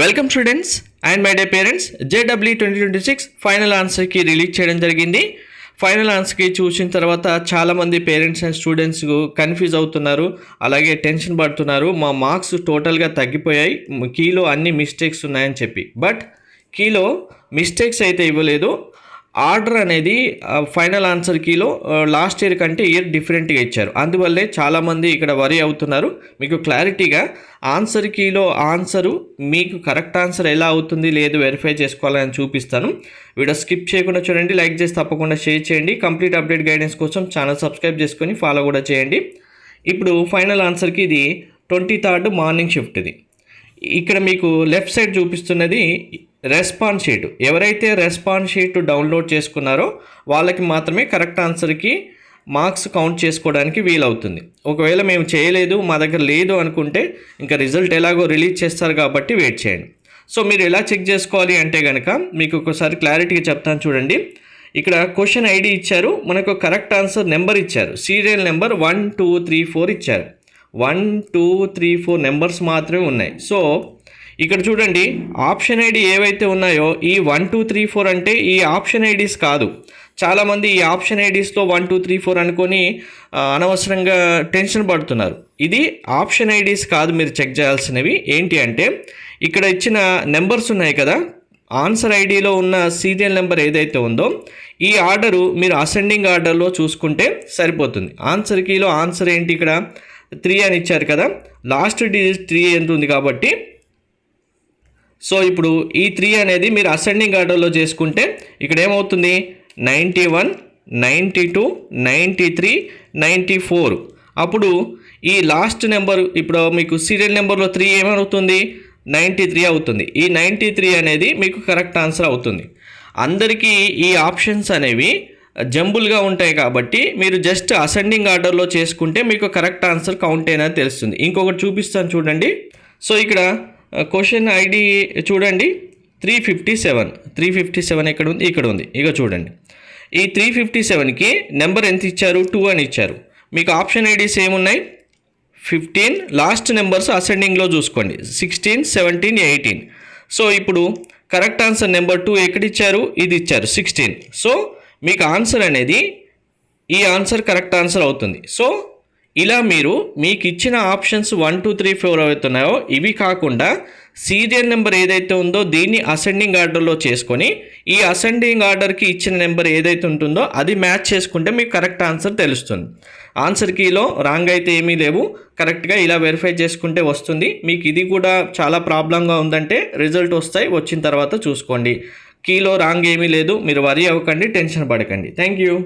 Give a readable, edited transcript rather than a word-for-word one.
Welcome students and my dear parents. JEE 2026 final ఆన్సర్కి release చేయడం జరిగింది. ఫైనల్ ఆన్సర్కి చూసిన తర్వాత చాలామంది పేరెంట్స్ అండ్ స్టూడెంట్స్ కన్ఫ్యూజ్ అవుతున్నారు, అలాగే టెన్షన్ పడుతున్నారు. మా మార్క్స్ టోటల్గా తగ్గిపోయాయి, కీలో అన్ని మిస్టేక్స్ ఉన్నాయని చెప్పి. బట్ కీలో మిస్టేక్స్ అయితే ఇవ్వలేదు. ఆర్డర్ అనేది ఫైనల్ ఆన్సర్ కీలో లాస్ట్ ఇయర్ కంటే ఇయర్ డిఫరెంట్గా ఇచ్చారు. అందువల్లే చాలామంది ఇక్కడ వరీ అవుతున్నారు. మీకు క్లారిటీగా ఆన్సర్ కీలో ఆన్సరు మీకు కరెక్ట్ ఆన్సర్ ఎలా అవుతుంది లేదు వెరిఫై చేసుకోవాలని చూపిస్తాను. వీడియో స్కిప్ చేయకుండా చూడండి, లైక్ చేసి తప్పకుండా షేర్ చేయండి. కంప్లీట్ అప్డేట్ గైడెన్స్ కోసం ఛానల్ సబ్స్క్రైబ్ చేసుకొని ఫాలో కూడా చేయండి. ఇప్పుడు ఫైనల్ ఆన్సర్కి ఇది 23rd మార్నింగ్ షిఫ్ట్. ఇది ఇక్కడ మీకు లెఫ్ట్ సైడ్ చూపిస్తున్నది రెస్పాన్స్ షీట్. ఎవరైతే రెస్పాన్స్ షీట్ డౌన్లోడ్ చేసుకున్నారో వాళ్ళకి మాత్రమే కరెక్ట్ ఆన్సర్కి మార్క్స్ కౌంట్ చేసుకోవడానికి వీలవుతుంది. ఒకవేళ మేము చేయలేదు, మా దగ్గర లేదు అనుకుంటే ఇంకా రిజల్ట్ ఎలాగో రిలీజ్ చేస్తారు కాబట్టి వెయిట్ చేయండి. సో మీరు ఎలా చెక్ చేసుకోవాలి అంటే కనుక మీకు ఒకసారి క్లారిటీగా చెప్తాను చూడండి. ఇక్కడ క్వశ్చన్ ఐడి ఇచ్చారు, మనకు కరెక్ట్ ఆన్సర్ నెంబర్ ఇచ్చారు, సీరియల్ నెంబర్ 1 2 3 4 ఇచ్చారు. 1 2 3 4 నెంబర్స్ మాత్రమే ఉన్నాయి. సో ఇక్కడ చూడండి, ఆప్షన్ ఐడి ఏవైతే ఉన్నాయో ఈ 1 2 3 4 అంటే ఈ ఆప్షన్ ఐడీస్ కాదు. చాలామంది ఈ ఆప్షన్ ఐడీస్లో 1 2 3 4 అనుకొని అనవసరంగా టెన్షన్ పడుతున్నారు. ఇది ఆప్షన్ ఐడీస్ కాదు, మీరు చెక్ చేయాల్సినవి ఏంటి అంటే ఇక్కడ ఇచ్చిన నెంబర్స్ ఉన్నాయి కదా, ఆన్సర్ ఐడిలో ఉన్న సీరియల్ నెంబర్ ఏదైతే ఉందో ఈ ఆర్డరు మీరు అసెండింగ్ ఆర్డర్లో చూసుకుంటే సరిపోతుంది. ఆన్సర్ కీలో ఆన్సర్ ఏంటి, ఇక్కడ 3 అని ఇచ్చారు కదా, లాస్ట్ డిజిట్ 3 ఎంత ఉంది కాబట్టి సో ఇప్పుడు ఈ 3 అనేది మీరు అసెండింగ్ ఆర్డర్లో చేసుకుంటే ఇక్కడ ఏమవుతుంది 91 92 93 94. అప్పుడు ఈ లాస్ట్ నెంబర్ ఇప్పుడు మీకు సీరియల్ నెంబర్లో 3 ఏమవుతుంది 93 అవుతుంది. ఈ 93 అనేది మీకు కరెక్ట్ ఆన్సర్ అవుతుంది. అందరికీ ఈ ఆప్షన్స్ అనేవి జంబుల్గా ఉంటాయి కాబట్టి మీరు జస్ట్ అసెండింగ్ ఆర్డర్లో చేసుకుంటే మీకు కరెక్ట్ ఆన్సర్ కౌంట్ అయినా తెలుస్తుంది. ఇంకొకటి చూపిస్తాను చూడండి. సో ఇక్కడ క్వశ్చన్ ఐడి చూడండి 357 ఎక్కడ ఉంది, ఇక్కడ ఉంది. ఇక చూడండి, ఈ 357కి నెంబర్ ఎంత ఇచ్చారు 2 అని ఇచ్చారు. మీకు ఆప్షన్ ఐడీస్ ఏమున్నాయి 15, లాస్ట్ నెంబర్స్ అసెండింగ్లో చూసుకోండి 16 17 18. సో ఇప్పుడు కరెక్ట్ ఆన్సర్ నెంబర్ 2 ఎక్కడిచ్చారు, ఇది ఇచ్చారు 16. సో మీకు ఆన్సర్ అనేది ఈ ఆన్సర్ కరెక్ట్ ఆన్సర్ అవుతుంది. సో ఇలా మీరు మీకు ఇచ్చిన ఆప్షన్స్ 1 2 3 4 అవుతున్నాయో ఇవి కాకుండా సీరియల్ నెంబర్ ఏదైతే ఉందో దీన్ని అసెండింగ్ ఆర్డర్లో చేసుకొని ఈ అసెండింగ్ ఆర్డర్కి ఇచ్చిన నెంబర్ ఏదైతే ఉంటుందో అది మ్యాచ్ చేసుకుంటే మీకు కరెక్ట్ ఆన్సర్ తెలుస్తుంది. ఆన్సర్ కీలో రాంగ్ అయితే ఏమీ లేవు, కరెక్ట్గా ఇలా వెరిఫై చేసుకుంటే వస్తుంది. మీకు ఇది కూడా చాలా ప్రాబ్లంగా ఉందంటే రిజల్ట్ వస్తాయి, వచ్చిన తర్వాత చూసుకోండి. కీలో రాంగ్ ఏమీ లేదు, మీరు వరీ అవ్వకండి, టెన్షన్ పడకండి. Thank you.